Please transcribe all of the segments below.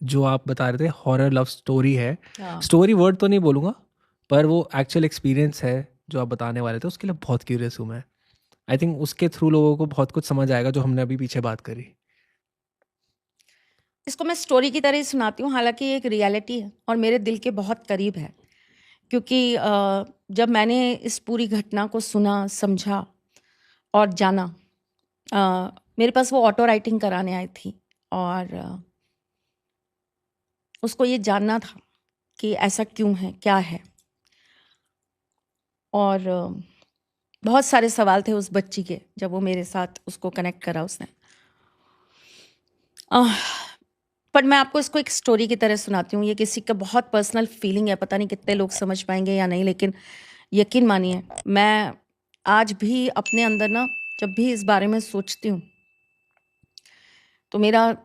जो आप बता रहे थे हॉरर लव स्टोरी है, हाँ। स्टोरी वर्ड तो नहीं बोलूँगा, पर वो एक्चुअल एक्सपीरियंस है जो आप बताने वाले थे, उसके लिए बहुत क्यूरियस हूँ मैं। आई थिंक उसके थ्रू लोगों को बहुत कुछ समझ आएगा जो हमने अभी पीछे बात करी। इसको मैं स्टोरी की तरह ही सुनाती हूँ, हालांकि ये एक रियलिटी है और मेरे दिल के बहुत करीब है। क्योंकि जब मैंने इस पूरी घटना को सुना, समझा और जाना, मेरे पास वो ऑटो राइटिंग कराने आई थी और उसको ये जानना था कि ऐसा क्यों है, क्या है। और बहुत सारे सवाल थे उस बच्ची के जब वो मेरे साथ उसको कनेक्ट करा उसने। आह, पर मैं आपको इसको एक स्टोरी की तरह सुनाती हूँ। ये किसी का बहुत पर्सनल फीलिंग है, पता नहीं कितने लोग समझ पाएंगे या नहीं, लेकिन यकीन मानिए मैं आज भी अपने अंदर ना जब भी इस बारे में सोचती हूँ तो मेरा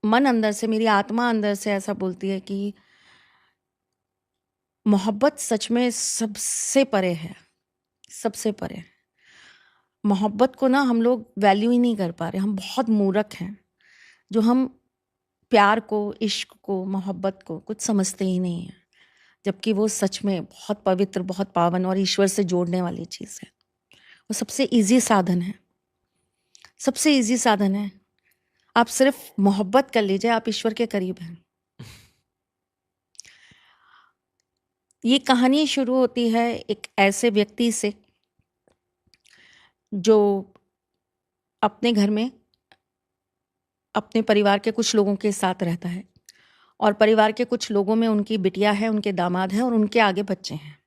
मन अंदर से, मेरी आत्मा अंदर से ऐसा बोलती है कि मोहब्बत सच में सबसे परे है, सबसे परे। मोहब्बत को ना हम लोग वैल्यू ही नहीं कर पा रहे। हम बहुत मूर्ख हैं जो हम प्यार को, इश्क को, मोहब्बत को कुछ समझते ही नहीं हैं, जबकि वो सच में बहुत पवित्र, बहुत पावन और ईश्वर से जोड़ने वाली चीज़ है। वो सबसे इजी साधन है, सबसे इजी साधन है। आप सिर्फ मोहब्बत कर लीजिए, आप ईश्वर के करीब हैं। ये कहानी शुरू होती है एक ऐसे व्यक्ति से जो अपने घर में अपने परिवार के कुछ लोगों के साथ रहता है और परिवार के कुछ लोगों में उनकी बिटिया है, उनके दामाद हैं और उनके आगे बच्चे हैं।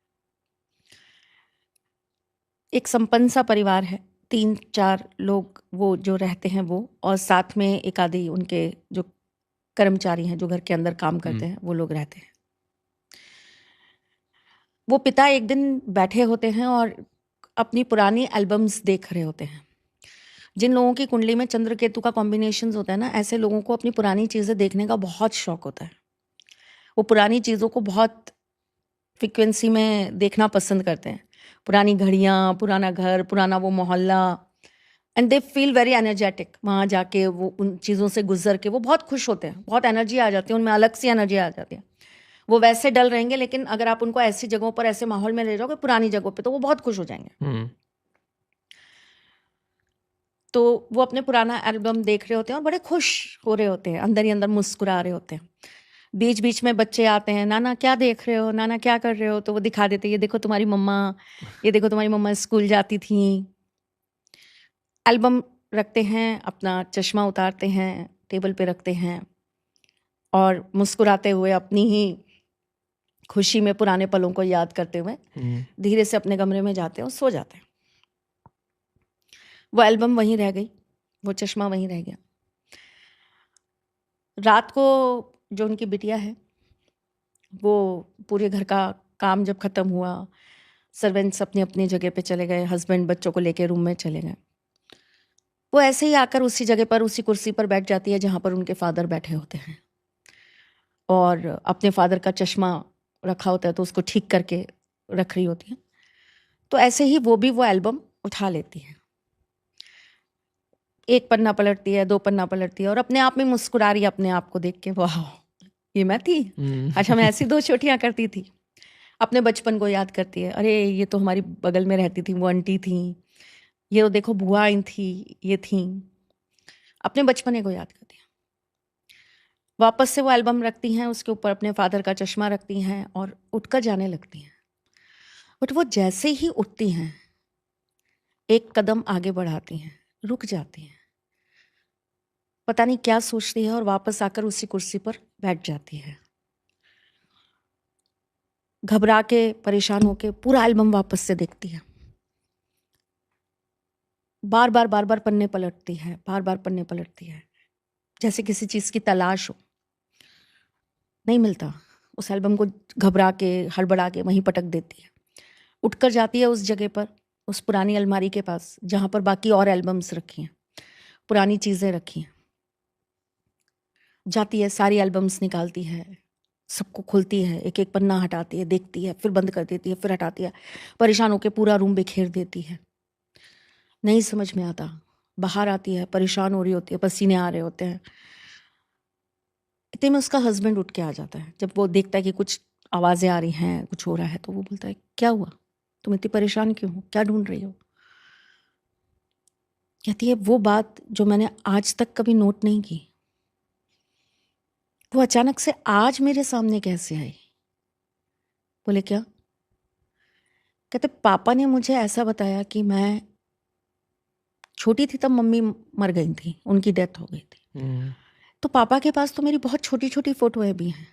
एक संपन्न सा परिवार है, 3-4 लोग वो जो रहते हैं वो, और साथ में एक आधी उनके जो कर्मचारी हैं जो घर के अंदर काम करते हैं वो लोग रहते हैं। वो पिता एक दिन बैठे होते हैं और अपनी पुरानी एल्बम्स देख रहे होते हैं। जिन लोगों की कुंडली में चंद्र केतु का कॉम्बिनेशन होता है ना, ऐसे लोगों को अपनी पुरानी चीज़ें देखने का बहुत शौक होता है। वो पुरानी चीज़ों को बहुत फ्रिक्वेंसी में देखना पसंद करते हैं। पुरानी घड़ियाँ, पुराना घर, पुराना वो मोहल्ला, and they feel very energetic. वहाँ जाके वो उन चीज़ों से गुजर के वो बहुत खुश होते हैं, बहुत एनर्जी आ जाती है उनमें, अलग सी एनर्जी आ जाती है। वो वैसे डल रहेंगे, लेकिन अगर आप उनको ऐसी जगहों पर, ऐसे माहौल में ले जाओगे, पुरानी जगहों पे, तो वो बहुत खुश हो जाएंगे। तो वो अपने पुराना एल्बम देख रहे होते हैं और बड़े खुश हो रहे होते हैं, अंदर ही अंदर मुस्कुरा रहे होते हैं। बीच बीच में बच्चे आते हैं, नाना क्या देख रहे हो, नाना क्या कर रहे हो, तो वो दिखा देते हैं, ये देखो तुम्हारी मम्मा, ये देखो तुम्हारी मम्मा स्कूल जाती थी। एल्बम रखते हैं, अपना चश्मा उतारते हैं, टेबल पे रखते हैं और मुस्कुराते हुए अपनी ही खुशी में पुराने पलों को याद करते हुए धीरे से अपने कमरे में जाते हैं और सो जाते हैं। वो एल्बम वहीं रह गई, वो चश्मा वहीं रह गया। रात को जो उनकी बिटिया है, वो पूरे घर का काम जब ख़त्म हुआ, सर्वेंट्स अपनी अपनी जगह पे चले गए, हस्बैंड बच्चों को लेके रूम में चले गए, वो ऐसे ही आकर उसी जगह पर, उसी कुर्सी पर बैठ जाती है जहाँ पर उनके फादर बैठे होते हैं और अपने फादर का चश्मा रखा होता है तो उसको ठीक करके रख रही होती है। तो ऐसे ही वो भी वो एल्बम उठा लेती है, एक पन्ना पलटती है, 2 पन्ना पलटती है और अपने आप में मुस्कुरा रही है अपने आप को देख के, वाह ये मैं थी, अच्छा मैं ऐसी 2 चोटियाँ करती थी। अपने बचपन को याद करती है, अरे ये तो हमारी बगल में रहती थी, वो आंटी थी, ये तो देखो बुआ आई थी, ये थी। अपने बचपने को याद करती है। वापस से वो एल्बम रखती हैं, उसके ऊपर अपने फादर का चश्मा रखती हैं और उठकर जाने लगती हैं। बट वो जैसे ही उठती हैं, एक कदम आगे बढ़ाती हैं, रुक जाती हैं, पता नहीं क्या सोचती है और वापस आकर उसी कुर्सी पर बैठ जाती है। घबरा के, परेशान होके पूरा एल्बम वापस से देखती है, बार बार बार बार पन्ने पलटती है, बार बार पन्ने पलटती है, जैसे किसी चीज़ की तलाश हो। नहीं मिलता। उस एल्बम को घबरा के, हड़बड़ा के वहीं पटक देती है। उठकर जाती है उस जगह पर, उस पुरानी अलमारी के पास जहाँ पर बाकी और एल्बम्स रखी हैं, पुरानी चीज़ें रखी हैं। जाती है, सारी एल्बम्स निकालती है, सबको खोलती है, एक एक पन्ना हटाती है, देखती है, फिर बंद कर देती है, फिर हटाती है, परेशान होकर पूरा रूम बिखेर देती है। नहीं समझ में आता। बाहर आती है, परेशान हो रही होती है, पसीने आ रहे होते हैं, इतने में उसका हस्बैंड उठ के आ जाता है। जब वो देखता है कि कुछ आवाज़ें आ रही हैं, कुछ हो रहा है, तो वो बोलता है, क्या हुआ, तुम इतनी परेशान क्यों हो, क्या ढूंढ रही हो? कहती है वो बात जो मैंने आज तक कभी नोट नहीं की, वो अचानक से आज मेरे सामने कैसे आई? बोले क्या? कहते पापा ने मुझे ऐसा बताया कि मैं छोटी थी तब मम्मी मर गई थी, उनकी डेथ हो गई थी। तो पापा के पास तो मेरी बहुत छोटी छोटी फोटोएं भी हैं,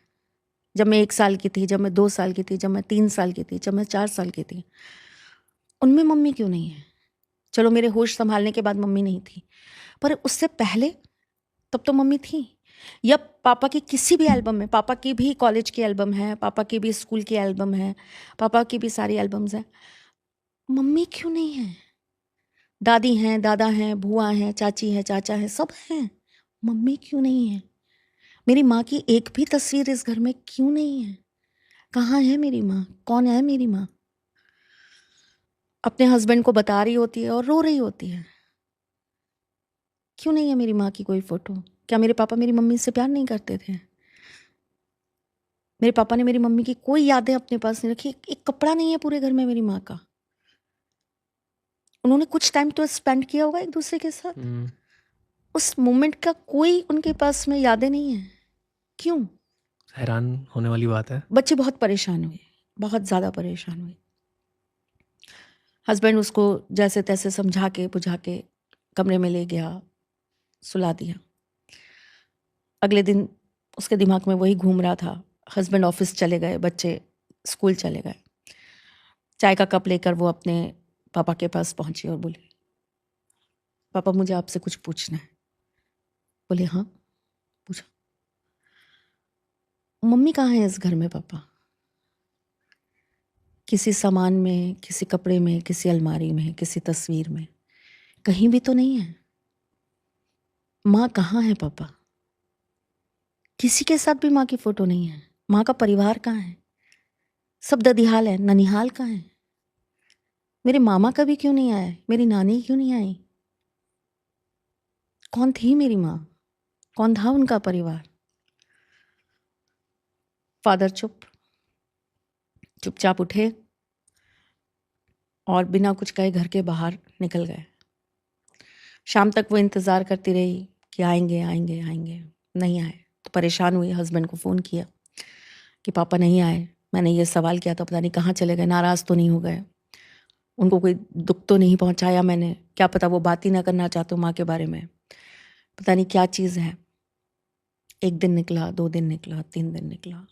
जब मैं 1 साल की थी, जब मैं 2 साल की थी, जब मैं 3 साल की थी, जब मैं 4 साल की थी। उनमें मम्मी क्यों नहीं है? चलो मेरे होश संभालने के बाद मम्मी नहीं थी, पर उससे पहले तब तो मम्मी थी। या पापा की किसी भी एल्बम में, पापा की भी कॉलेज की एल्बम है, पापा की भी स्कूल की एल्बम है, पापा की भी सारी एल्बम्स हैं, मम्मी क्यों नहीं है? दादी हैं, दादा हैं, बुआ हैं, चाची हैं, चाचा हैं, सब हैं, मम्मी क्यों नहीं है? मेरी माँ की एक भी तस्वीर इस घर में क्यों नहीं है? कहाँ है मेरी माँ? कौन है मेरी माँ? अपने हस्बैंड को बता रही होती है और रो रही होती है, क्यों नहीं है मेरी माँ की कोई फोटो? क्या मेरे पापा मेरी मम्मी से प्यार नहीं करते थे? मेरे पापा ने मेरी मम्मी की कोई यादें अपने पास नहीं रखी, एक कपड़ा नहीं है पूरे घर में मेरी माँ का। उन्होंने कुछ टाइम तो स्पेंड किया होगा एक दूसरे के साथ, उस मोमेंट का कोई उनके पास में यादें नहीं है, क्यों? हैरान होने वाली बात है। बच्चे बहुत परेशान हुए, बहुत ज़्यादा परेशान हुए। हस्बैंड उसको जैसे तैसे समझा के बुझा के कमरे में ले गया, सुला दिया। अगले दिन उसके दिमाग में वही घूम रहा था। हस्बैंड ऑफिस चले गए, बच्चे स्कूल चले गए। चाय का कप लेकर वो अपने पापा के पास पहुंची और बोली, पापा मुझे आपसे कुछ पूछना है। बोले हाँ पूछो। मम्मी कहाँ है इस घर में पापा? किसी सामान में, किसी कपड़े में, किसी अलमारी में, किसी तस्वीर में, कहीं भी तो नहीं है। माँ कहाँ है पापा? किसी के साथ भी माँ की फोटो नहीं है। माँ का परिवार कहाँ है? सब ददिहाल है, ननिहाल कहाँ है? मेरे मामा कभी क्यों नहीं आए? मेरी नानी क्यों नहीं आई? कौन थी मेरी माँ? कौन था उनका परिवार? फादर चुपचाप उठे और बिना कुछ कहे घर के बाहर निकल गए। शाम तक वो इंतज़ार करती रही कि आएंगे आएंगे आएंगे, नहीं आए। तो परेशान हुई, हस्बैंड को फ़ोन किया कि पापा नहीं आए। मैंने ये सवाल किया था, पता नहीं कहाँ चले गए, नाराज़ तो नहीं हो गए, उनको कोई दुख तो नहीं पहुँचाया मैंने, क्या पता वो बात ही ना करना चाहते हो माँ के बारे में, पता नहीं क्या चीज़ है। 1 दिन निकला, 2 दिन निकला, 3 दिन निकला।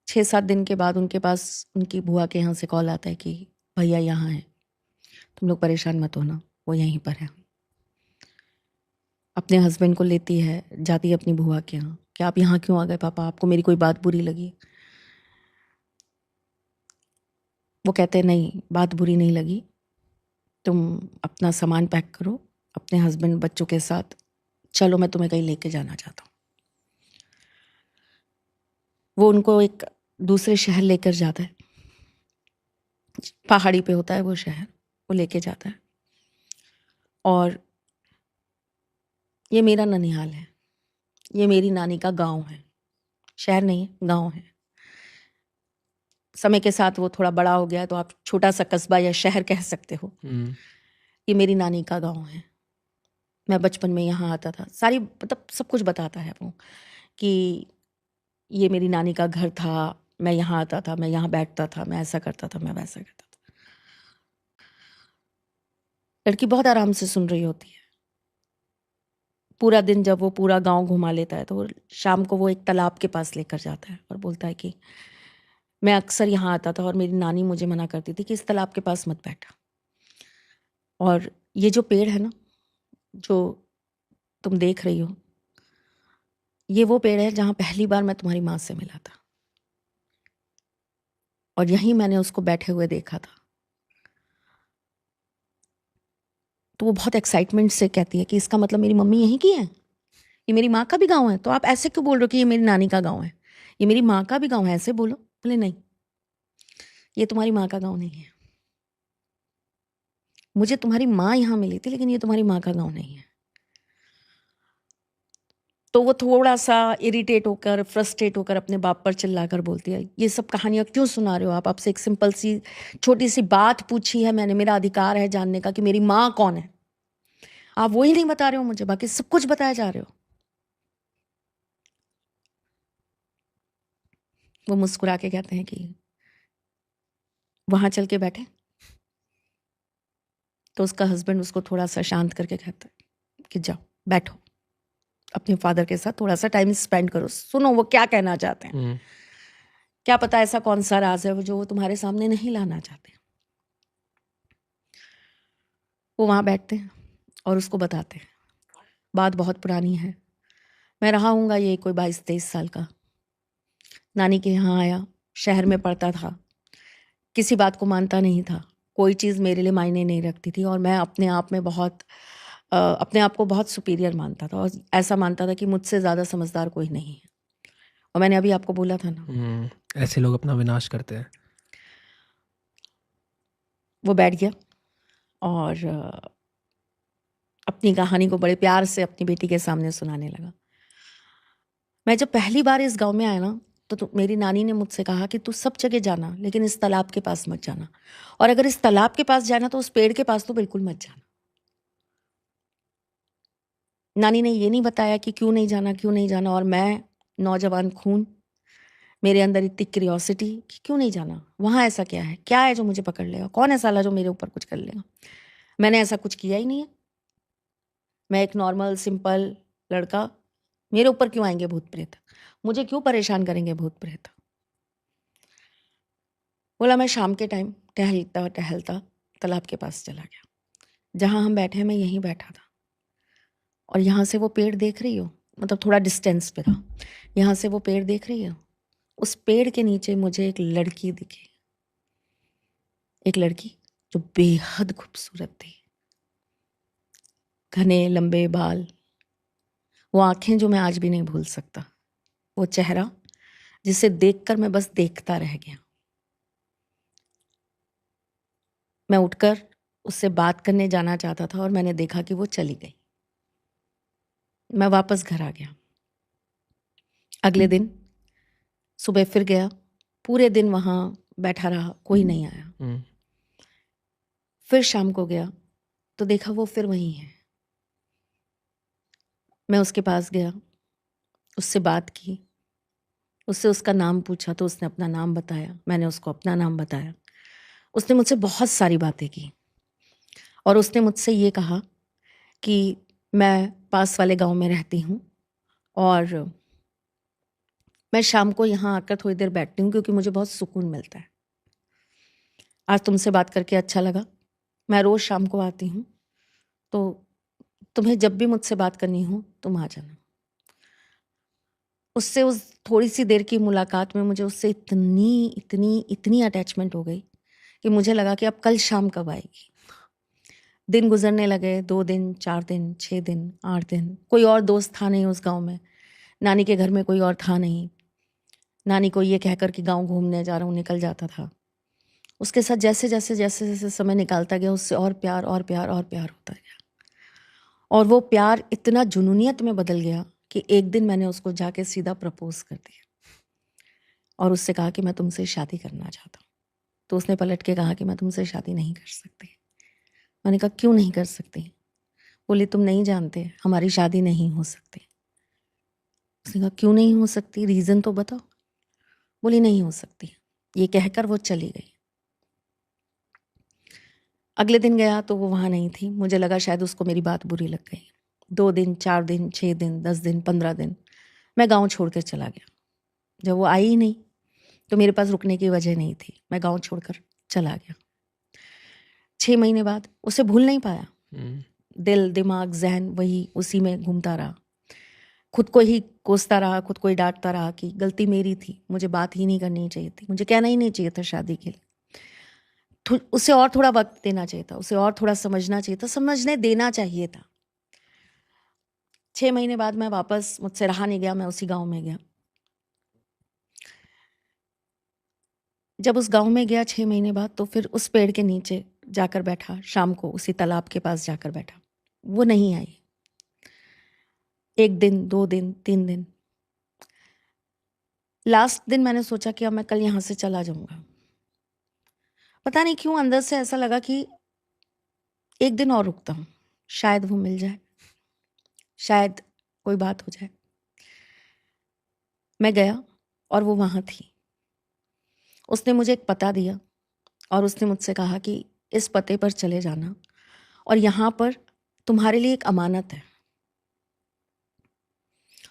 6-7 दिन के बाद उनके पास उनकी बुआ के यहाँ से कॉल आता है कि भैया यहाँ हैं, तुम लोग परेशान मत होना, वो यहीं पर है। अपने हस्बैंड को लेती है, जाती है अपनी बुआ के यहाँ, कि आप यहाँ क्यों आ गए पापा, आपको मेरी कोई बात बुरी लगी? वो कहते हैं नहीं, बात बुरी नहीं लगी, तुम अपना सामान पैक करो, अपने हस्बैंड बच्चों के साथ चलो, मैं तुम्हें कहीं लेके जाना चाहता हूँ। वो उनको एक दूसरे शहर लेकर जाता है, पहाड़ी पे होता है वो शहर, वो लेके जाता है। और ये मेरा ननिहाल है, ये मेरी नानी का गांव है, शहर नहीं है, गांव है। समय के साथ वो थोड़ा बड़ा हो गया तो आप छोटा सा कस्बा या शहर कह सकते हो। ये मेरी नानी का गांव है, मैं बचपन में यहाँ आता था, सारी मतलब सब कुछ बताता है वो, कि ये मेरी नानी का घर था, मैं यहाँ आता था, मैं यहाँ बैठता था, मैं ऐसा करता था, मैं वैसा करता था। लड़की बहुत आराम से सुन रही होती है। पूरा दिन जब वो पूरा गांव घुमा लेता है तो शाम को वो एक तालाब के पास लेकर जाता है और बोलता है कि मैं अक्सर यहाँ आता था और मेरी नानी मुझे मना करती थी कि इस तालाब के पास मत बैठा। और ये जो पेड़ है ना, जो तुम देख रही हो, ये वो पेड़ है जहाँ पहली बार मैं तुम्हारी माँ से मिला था, और यहीं मैंने उसको बैठे हुए देखा था। तो वो बहुत एक्साइटमेंट से कहती है कि इसका मतलब मेरी मम्मी यहीं की है, ये मेरी माँ का भी गाँव है, तो आप ऐसे क्यों बोल रहे हो कि ये मेरी नानी का गाँव है? ये मेरी माँ का भी गाँव है, ऐसे बोलो। बोले नहीं, ये तुम्हारी माँ का गाँव नहीं है, मुझे तुम्हारी माँ यहाँ मिली थी, लेकिन ये तुम्हारी माँ का गाँव नहीं है। तो तो वो थोड़ा सा इरिटेट होकर, फ्रस्ट्रेट होकर अपने बाप पर चिल्लाकर बोलती है, ये सब कहानियाँ क्यों सुना रहे हो आप? आपसे एक सिंपल सी छोटी सी बात पूछी है मैंने, मेरा अधिकार है जानने का कि मेरी माँ कौन है। आप वो ही नहीं बता रहे हो मुझे, बाकी सब कुछ बताया जा रहे हो। वो मुस्कुरा के कहते हैं कि वहां चल के बैठे। तो उसका हस्बैंड उसको थोड़ा सा शांत करके कहता है कि जाओ बैठो, अपने फादर के साथ थोड़ा सा टाइम स्पेंड करो, सुनो वो क्या कहना चाहते हैं। क्या पता ऐसा कौन सा राज है जो वो तुम्हारे सामने नहीं लाना चाहते। वो वहां बैठते हैं और उसको बताते हैं, बात बहुत पुरानी है, मैं रहा हूँगा ये कोई 22-23 साल का, नानी के यहाँ आया, शहर में पढ़ता था, किसी बात को मानता नहीं था, कोई चीज़ मेरे लिए मायने नहीं रखती थी, और मैं अपने आप में बहुत अपने आप को बहुत सुपीरियर मानता था, और ऐसा मानता था कि मुझसे ज़्यादा समझदार कोई नहीं है। और मैंने अभी आपको बोला था ना, ऐसे लोग अपना विनाश करते हैं। वो बैठ गया और अपनी कहानी को बड़े प्यार से अपनी बेटी के सामने सुनाने लगा। मैं जब पहली बार इस गांव में आया ना, तो मेरी नानी ने मुझसे कहा कि तू सब जगह जाना, लेकिन इस तालाब के पास मत जाना, और अगर इस तालाब के पास जाना तो उस पेड़ के पास तो बिल्कुल मत जाना। नानी ने ये नहीं बताया कि क्यों नहीं जाना, क्यों नहीं जाना, और मैं नौजवान खून, मेरे अंदर इतनी क्यूरियोसिटी कि क्यों नहीं जाना, वहाँ ऐसा क्या है जो मुझे पकड़ लेगा, कौन है साला जो मेरे ऊपर कुछ कर लेगा। मैंने ऐसा कुछ किया ही नहीं है, मैं एक नॉर्मल सिंपल लड़का, मेरे ऊपर क्यों आएंगे भूत प्रेत, मुझे क्यों परेशान करेंगे भूत प्रेत। बोला मैं शाम के टाइम टहलता टहलता तालाब के पास चला गया, जहाँ हम बैठे हैं मैं यहीं बैठा था, और यहाँ से वो पेड़ देख रही हो, मतलब थोड़ा डिस्टेंस पे था, यहाँ से वो पेड़ देख रही हो, उस पेड़ के नीचे मुझे एक लड़की दिखी, एक लड़की जो बेहद खूबसूरत थी, घने लंबे बाल, वो आंखें जो मैं आज भी नहीं भूल सकता, वो चेहरा जिसे देखकर मैं बस देखता रह गया। मैं उठकर उससे बात करने जाना चाहता था और मैंने देखा कि वो चली गई। मैं वापस घर आ गया। अगले दिन सुबह फिर गया, पूरे दिन वहाँ बैठा रहा, कोई नहीं आया। फिर शाम को गया तो देखा वो फिर वहीं है। मैं उसके पास गया, उससे बात की, उससे उसका नाम पूछा तो उसने अपना नाम बताया, मैंने उसको अपना नाम बताया। उसने मुझसे बहुत सारी बातें की और उसने मुझसे ये कहा कि मैं पास वाले गांव में रहती हूँ और मैं शाम को यहाँ आकर थोड़ी देर बैठती हूँ क्योंकि मुझे बहुत सुकून मिलता है। आज तुमसे बात करके अच्छा लगा, मैं रोज़ शाम को आती हूँ, तो तुम्हें जब भी मुझसे बात करनी हो तुम आ जाना। उससे उस थोड़ी सी देर की मुलाकात में मुझे उससे इतनी इतनी इतनी अटैचमेंट हो गई कि मुझे लगा कि अब कल शाम कब आएगी। दिन गुजरने लगे, 2 दिन, 4 दिन, 6 दिन, 8 दिन, कोई और दोस्त था नहीं उस गांव में, नानी के घर में कोई और था नहीं। नानी को ये कहकर कि गांव घूमने जा रहा हूँ निकल जाता था। उसके साथ जैसे जैसे जैसे जैसे समय निकालता गया, उससे और प्यार और प्यार और प्यार होता गया, और वो प्यार इतना जुनूनियत में बदल गया कि एक दिन मैंने उसको जाके सीधा प्रपोज कर दिया और उससे कहा कि मैं तुमसे शादी करना चाहता हूँ। तो उसने पलट के कहा कि मैं तुमसे शादी नहीं कर सकती। मैंने कहा क्यों नहीं कर सकती? बोली तुम नहीं जानते, हमारी शादी नहीं हो सकती। उसने कहा क्यों नहीं हो सकती, रीज़न तो बताओ। बोली नहीं हो सकती। ये कहकर वो चली गई। अगले दिन गया तो वो वहाँ नहीं थी। मुझे लगा शायद उसको मेरी बात बुरी लग गई। 2 दिन, 4 दिन, 6 दिन, 10 दिन, 15 दिन मैं गाँव छोड़कर चला गया। जब वो आई ही नहीं तो मेरे पास रुकने की वजह नहीं थी, मैं गाँव छोड़कर चला गया। 6 महीने बाद उसे भूल नहीं पाया। दिल, दिमाग, ज़हन वही उसी में घूमता रहा। खुद को ही कोसता रहा, खुद को ही डांटता रहा कि गलती मेरी थी, मुझे बात ही नहीं करनी चाहिए थी, मुझे कहना ही नहीं चाहिए था शादी के लिए। उसे और थोड़ा वक्त देना चाहिए था, उसे और थोड़ा समझना चाहिए था, समझने देना चाहिए था। 6 महीने बाद मैं वापस, मुझसे रहा नहीं गया, मैं उसी गांव में गया। जब उस गांव में गया 6 महीने बाद, तो फिर उस पेड़ के नीचे जाकर बैठा, शाम को उसी तालाब के पास जाकर बैठा। वो नहीं आई। 1 दिन, 2 दिन, 3 दिन। लास्ट दिन मैंने सोचा कि अब मैं कल यहाँ से चला जाऊँगा। पता नहीं क्यों अंदर से ऐसा लगा कि 1 दिन और रुकता हूँ, शायद वो मिल जाए, शायद कोई बात हो जाए। मैं गया और वो वहाँ थी। उसने मुझे एक पता दिया और उसने मुझसे कहा कि इस पते पर चले जाना और यहाँ पर तुम्हारे लिए एक अमानत है,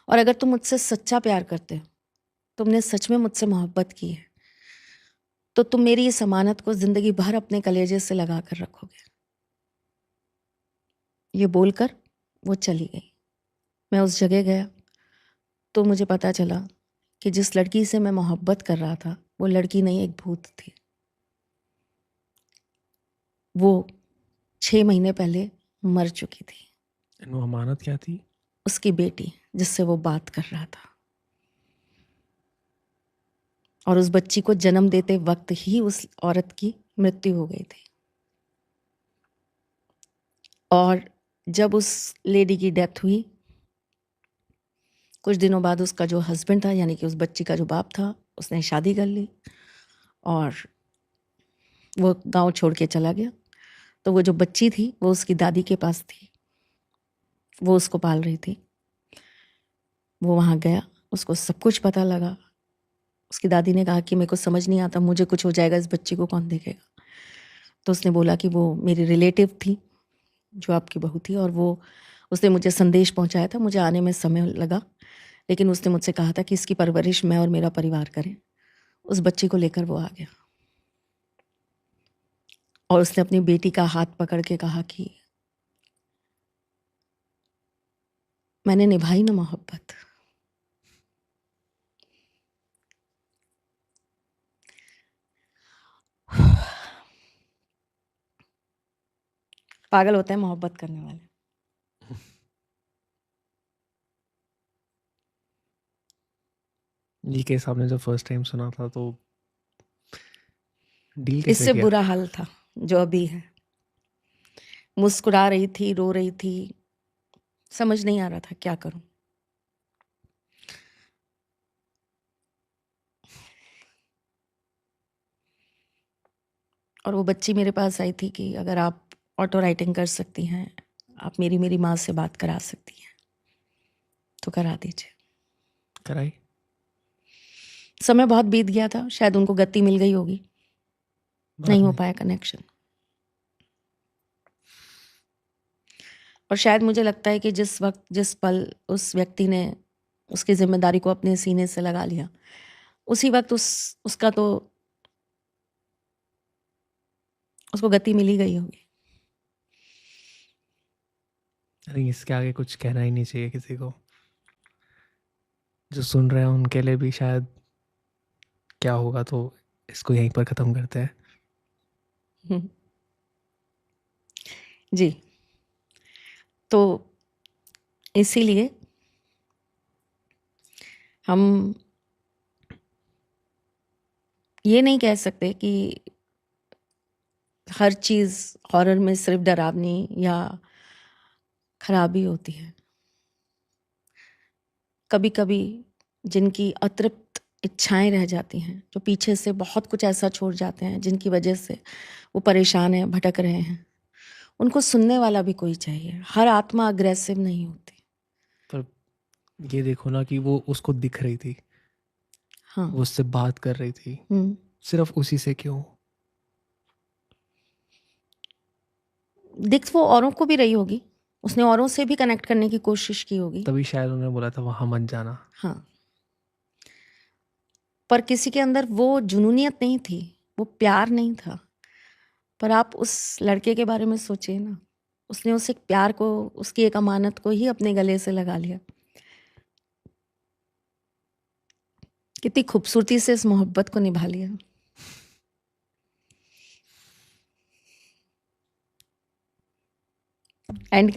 और अगर तुम मुझसे सच्चा प्यार करते हो, तुमने सच में मुझसे मोहब्बत की है, तो तुम मेरी इस अमानत को जिंदगी भर अपने कलेजे से लगा कर रखोगे। ये बोलकर वो चली गई। मैं उस जगह गया तो मुझे पता चला कि जिस लड़की से मैं मोहब्बत कर रहा था वो लड़की नहीं, एक भूत थी। वो 6 महीने पहले मर चुकी थी। And वो अमानत क्या थी? उसकी बेटी जिससे वो बात कर रहा था, और उस बच्ची को जन्म देते वक्त ही उस औरत की मृत्यु हो गई थी। और जब उस लेडी की डेथ हुई, कुछ दिनों बाद उसका जो हस्बैंड था, यानी कि उस बच्ची का जो बाप था, उसने शादी कर ली और वो गांव छोड़ के चला गया। तो वो जो बच्ची थी वो उसकी दादी के पास थी, वो उसको पाल रही थी। वो वहाँ गया, उसको सब कुछ पता लगा। उसकी दादी ने कहा कि मेरे को समझ नहीं आता, मुझे कुछ हो जाएगा, इस बच्ची को कौन देखेगा। तो उसने बोला कि वो मेरी रिलेटिव थी जो आपकी बहू थी, और वो उसने मुझे संदेश पहुंचाया था। मुझे आने में समय लगा, लेकिन उसने मुझसे कहा था कि इसकी परवरिश मैं और मेरा परिवार करें। उस बच्ची को लेकर वो आ गया और उसने अपनी बेटी का हाथ पकड़ के कहा कि मैंने निभाई ना मोहब्बत। पागल होते हैं मोहब्बत करने वाले। ये केस आपने जब फर्स्ट टाइम सुना था तो डील कैसे इससे किया? बुरा हाल था जो अभी है। मुस्कुरा रही थी, रो रही थी, समझ नहीं आ रहा था क्या करूं। और वो बच्ची मेरे पास आई थी कि अगर आप ऑटो राइटिंग कर सकती हैं, आप मेरी माँ से बात करा सकती हैं, तो करा दीजिए। कराई? समय बहुत बीत गया था, शायद उनको गति मिल गई होगी, नहीं हो पाया कनेक्शन। और शायद मुझे लगता है कि जिस वक्त, जिस पल उस व्यक्ति ने उसकी जिम्मेदारी को अपने सीने से लगा लिया, उसी वक्त उसका तो उसको गति मिल ही गई होगी। अरे इसके आगे कुछ कहना ही नहीं चाहिए किसी को। जो सुन रहे हैं उनके लिए भी शायद क्या होगा, तो इसको यहीं पर ख़त्म करते हैं। जी, तो इसीलिए हम ये नहीं कह सकते कि हर चीज़ हॉरर में सिर्फ डरावनी या खराबी होती है। कभी कभी जिनकी अतृप्त इच्छाएं रह जाती हैं, जो पीछे से बहुत कुछ ऐसा छोड़ जाते हैं जिनकी वजह से वो परेशान हैं, भटक रहे हैं, उनको सुनने वाला भी कोई चाहिए। हर आत्मा अग्रेसिव नहीं होती। पर ये देखो ना कि वो उसको दिख रही थी, हाँ। वो उससे बात कर रही थी, सिर्फ उसी से क्यों? दिख वो औरों को भी रही होगी, उसने औरों से भी कनेक्ट करने की कोशिश की होगी, तभी शायद उन्होंने बोला था वहां मत जाना। हाँ। पर किसी के अंदर वो जुनूनियत नहीं थी, वो प्यार नहीं था। पर आप उस लड़के के बारे में सोचिए ना, उसने उस एक प्यार को, उसकी एक अमानत को ही अपने गले से लगा लिया। कितनी खूबसूरती से इस मोहब्बत को निभा लिया। एंड कर